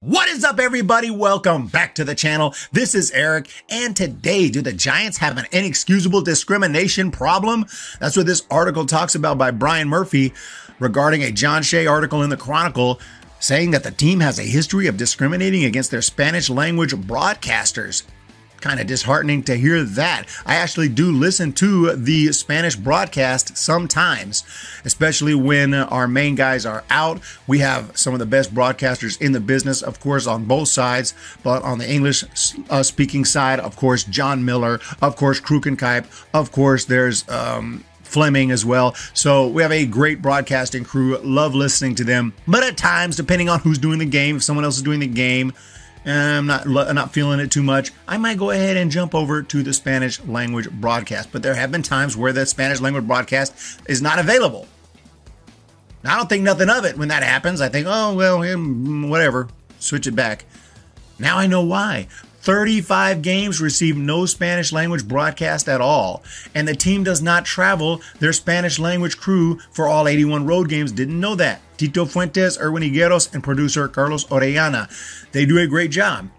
What is up, everybody? Welcome back to the channel. This is Eric, and today, do the Giants have an inexcusable discrimination problem? That's what this article talks about by Bryan Murphy regarding a John Shea article in the Chronicle saying that the team has a history of discriminating against their Spanish language broadcasters. Kind of disheartening to hear that. I actually do listen to the Spanish broadcast sometimes, especially when our main guys are out. We have some of the best broadcasters in the business, of course, on both sides, but on the English speaking side, of course, John Miller, of course, Krukenkype, of course, there's Fleming as well. So we have a great broadcasting crew. Love listening to them. But at times, depending on who's doing the game, if someone else is doing the game, I'm not feeling it too much, I might go ahead and jump over to the Spanish language broadcast. But there have been times where the Spanish language broadcast is not available. I don't think nothing of it when that happens. I think, oh, well, whatever, switch it back. Now I know why. 35 games receive no Spanish language broadcast at all, and the team does not travel their Spanish language crew for all 81 road games. Didn't know that. Tito Fuentes, Erwin Higueros, and producer Carlos Orellana. They do a great job.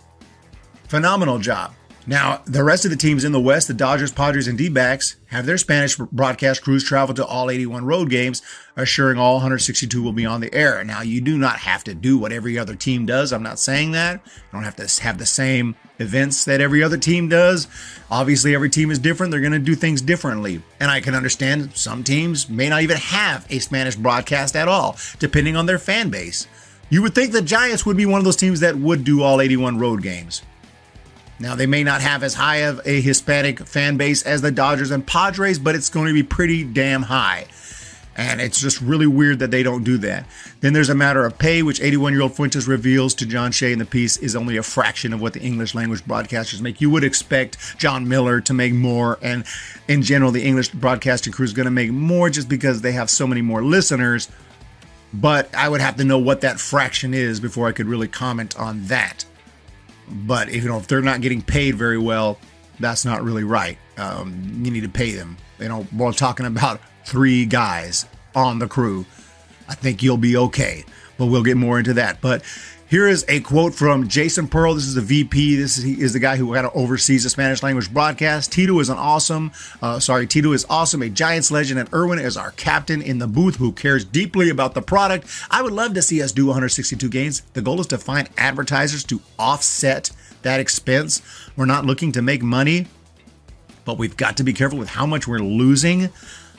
Phenomenal job. Now, the rest of the teams in the West, the Dodgers, Padres, and D-backs, have their Spanish broadcast crews travel to all 81 road games, assuring all 162 will be on the air. Now, you do not have to do what every other team does. I'm not saying that. You don't have to have the same events that every other team does. Obviously, every team is different. They're going to do things differently. And I can understand some teams may not even have a Spanish broadcast at all, depending on their fan base. You would think the Giants would be one of those teams that would do all 81 road games. Now, they may not have as high of a Hispanic fan base as the Dodgers and Padres, but it's going to be pretty damn high. And it's just really weird that they don't do that. Then there's a matter of pay, which 81-year-old Fuentes reveals to John Shea in the piece is only a fraction of what the English language broadcasters make. You would expect John Miller to make more, and in general, the English broadcasting crew is going to make more just because they have so many more listeners. But I would have to know what that fraction is before I could really comment on that. But if they're not getting paid very well, that's not really right. You need to pay them. We're talking about 3 guys on the crew. I think you'll be okay, but we'll get more into that. But here is a quote from Jason Pearl. This is the VP. He is the guy who kind of oversees the Spanish language broadcast. Tito is awesome, a Giants legend, and Erwin is our captain in the booth who cares deeply about the product. I would love to see us do 162 games. The goal is to find advertisers to offset that expense. We're not looking to make money, but we've got to be careful with how much we're losing.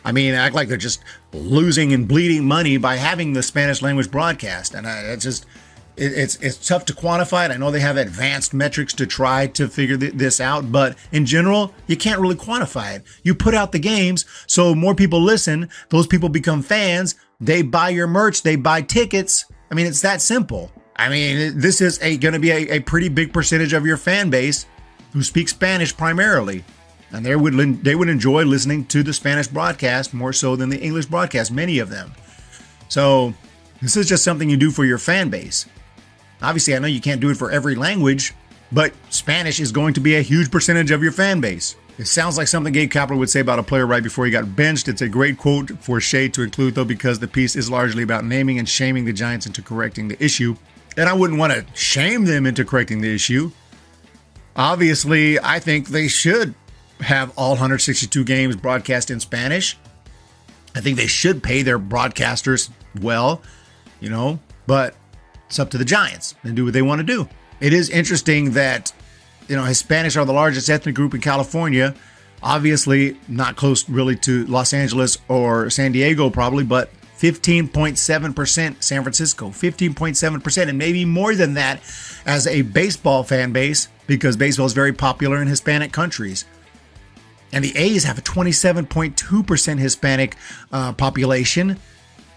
I mean, act like they're just losing and bleeding money by having the Spanish language broadcast. And it's tough to quantify it. I know they have advanced metrics to try to figure this out, but in general, you can't really quantify it. You put out the games, so more people listen. Those people become fans. They buy your merch. They buy tickets. I mean, it's that simple. I mean, this is going to be a pretty big percentage of your fan base who speak Spanish primarily. And they would enjoy listening to the Spanish broadcast more so than the English broadcast, many of them. So this is just something you do for your fan base. Obviously, I know you can't do it for every language, but Spanish is going to be a huge percentage of your fan base. It sounds like something Gabe Kapler would say about a player right before he got benched. It's a great quote for Shea to include, though, because the piece is largely about naming and shaming the Giants into correcting the issue. And I wouldn't want to shame them into correcting the issue. Obviously, I think they should have all 162 games broadcast in Spanish. I think they should pay their broadcasters well, but it's up to the Giants and do what they want to do. It is interesting that, Hispanics are the largest ethnic group in California. Obviously, not close really to Los Angeles or San Diego probably, but 15.7% San Francisco, 15.7%, and maybe more than that as a baseball fan base, because baseball is very popular in Hispanic countries. And the A's have a 27.2% Hispanic population,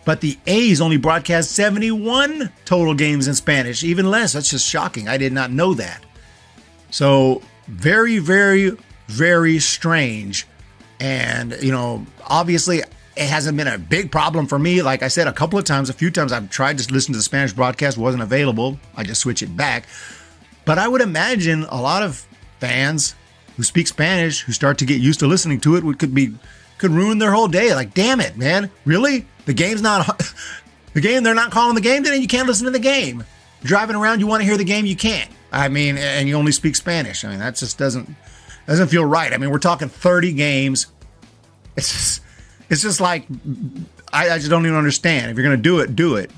but the A's only broadcast 71 total games in Spanish, even less. That's just shocking. I did not know that. So very, very, very strange. And, obviously it hasn't been a big problem for me. Like I said, a few times I've tried to listen to the Spanish broadcast, wasn't available. I just switch it back. But I would imagine a lot of fans who speak Spanish, who start to get used to listening to it, could ruin their whole day. Like, damn it, man. Really? They're not calling the game today? You can't listen to the game. Driving around, you want to hear the game, you can't. I mean, and you only speak Spanish. I mean, that just doesn't feel right. I mean, we're talking 30 games. It's just like, I just don't even understand. If you're going to do it, do it.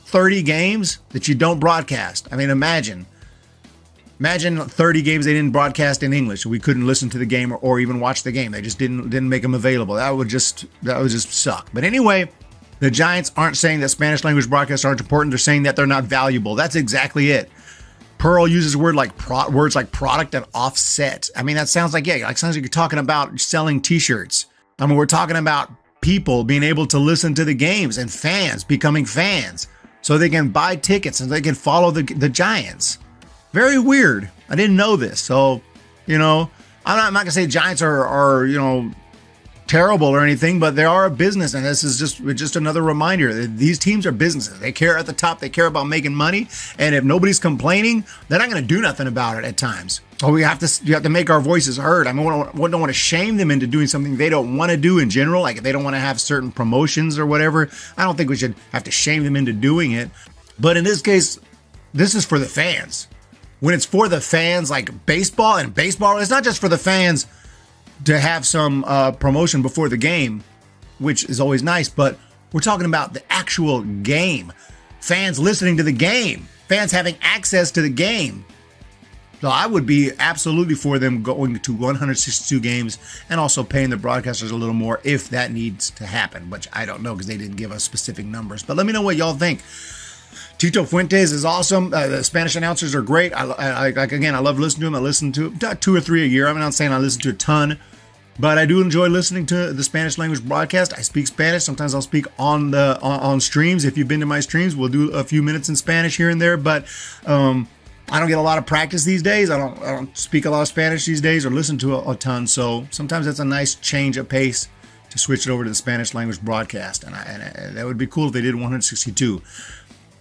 30 games that you don't broadcast. I mean, imagine 30 games they didn't broadcast in English. We couldn't listen to the game or even watch the game. They just didn't make them available. That would just suck. But anyway, the Giants aren't saying that Spanish language broadcasts aren't important. They're saying that they're not valuable. That's exactly it. Pearl uses words like product and offset. I mean, that sounds like you're talking about selling T-shirts. I mean, we're talking about people being able to listen to the games and fans becoming fans so they can buy tickets and they can follow the Giants. Very weird. I didn't know this. So, I'm not going to say Giants are terrible or anything, but they are a business, and this is just another reminder that these teams are businesses. They care at the top. They care about making money, and if nobody's complaining, they're not going to do nothing about it at times. Or you have to make our voices heard. I mean, we don't want to shame them into doing something they don't want to do in general. Like if they don't want to have certain promotions or whatever, I don't think we should have to shame them into doing it. But in this case, this is for the fans. When it's for the fans, like baseball, it's not just for the fans to have some promotion before the game, which is always nice, but we're talking about the actual game. Fans listening to the game. Fans having access to the game. So I would be absolutely for them going to 162 games and also paying the broadcasters a little more if that needs to happen, which I don't know because they didn't give us specific numbers. But let me know what y'all think. Tito Fuentes is awesome. The Spanish announcers are great. I love listening to them. I listen to 2 or 3 a year. I'm not saying I listen to a ton, but I do enjoy listening to the Spanish language broadcast. I speak Spanish. Sometimes I'll speak on streams. If you've been to my streams, we'll do a few minutes in Spanish here and there. But I don't get a lot of practice these days. I don't speak a lot of Spanish these days or listen to a ton. So sometimes it's a nice change of pace to switch it over to the Spanish language broadcast. And that would be cool if they did 162.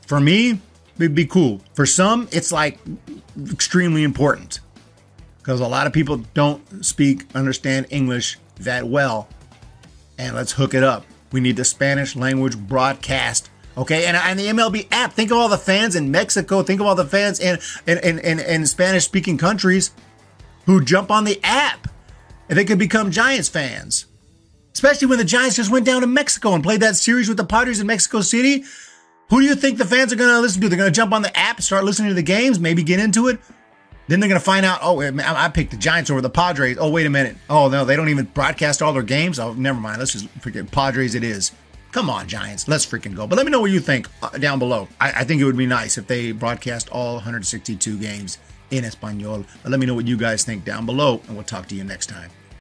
For me, it'd be cool. For some, it's like extremely important because a lot of people don't understand English that well. And let's hook it up. We need the Spanish language broadcast. Okay, and the MLB app. Think of all the fans in Mexico. Think of all the fans in Spanish-speaking countries who jump on the app. And they could become Giants fans. Especially when the Giants just went down to Mexico and played that series with the Padres in Mexico City. Who do you think the fans are going to listen to? They're going to jump on the app, start listening to the games, maybe get into it. Then they're going to find out, oh, I picked the Giants over the Padres. Oh, wait a minute. Oh, no, they don't even broadcast all their games. Oh, never mind. Let's just forget Padres it is. Come on, Giants. Let's freaking go. But let me know what you think down below. I think it would be nice if they broadcast all 162 games in Espanol. But let me know what you guys think down below, and we'll talk to you next time.